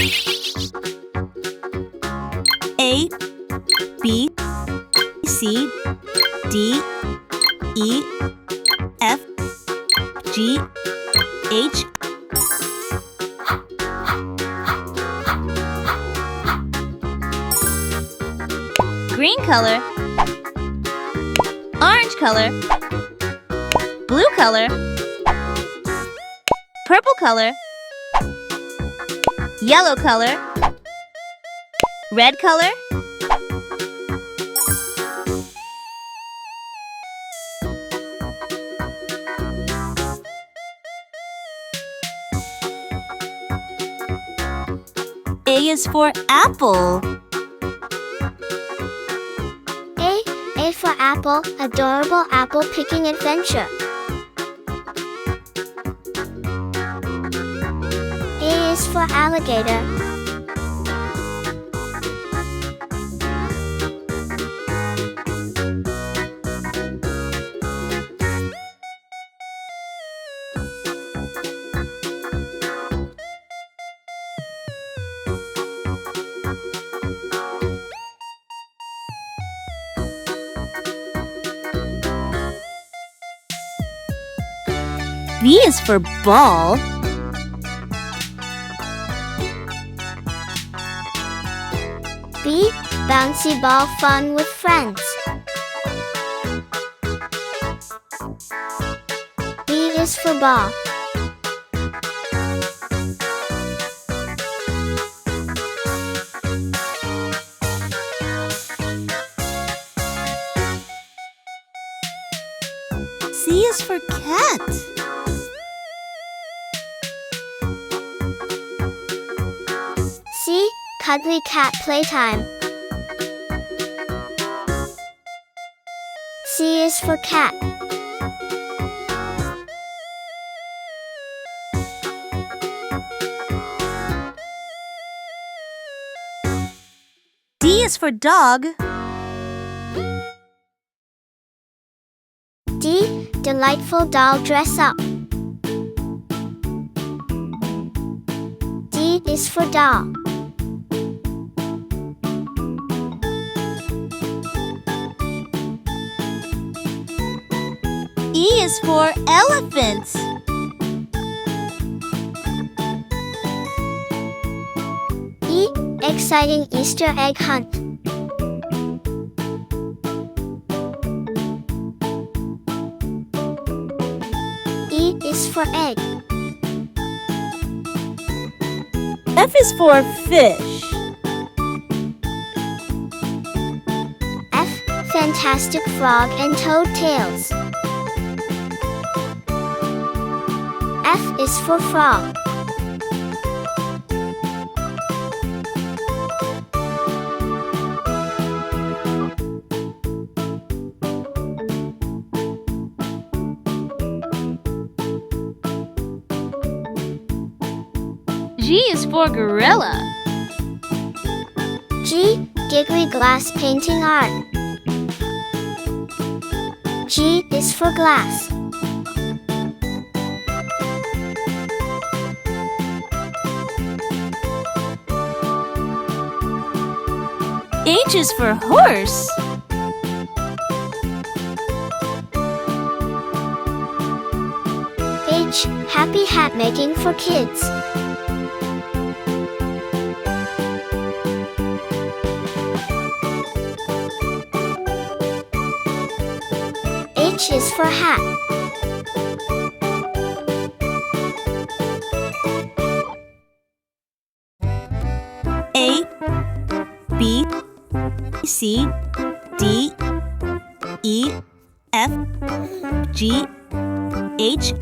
A, B, C, D, E, F, G, H. Green color, orange color, blue color, purple color, yellow color, red color, A is for apple. A for apple, adorable apple picking adventure. A is for alligator. B is for ball. B, bouncy ball fun with friends. B is for ball. C is for cat. C, cuddly cat playtime. C is for cat. D is for dog. D, delightful doll dress up. D is for doll. E is for elephant. E, exciting Easter egg hunt. E is for egg. F is for fish. F, fantastic frog and toad tails. F is for frog. G is for gorilla. G, giggly glass painting art. G is for glass. H is for horse. H, happy hat making for kids. H is for hat. A, B, C, D, E, F, G, H.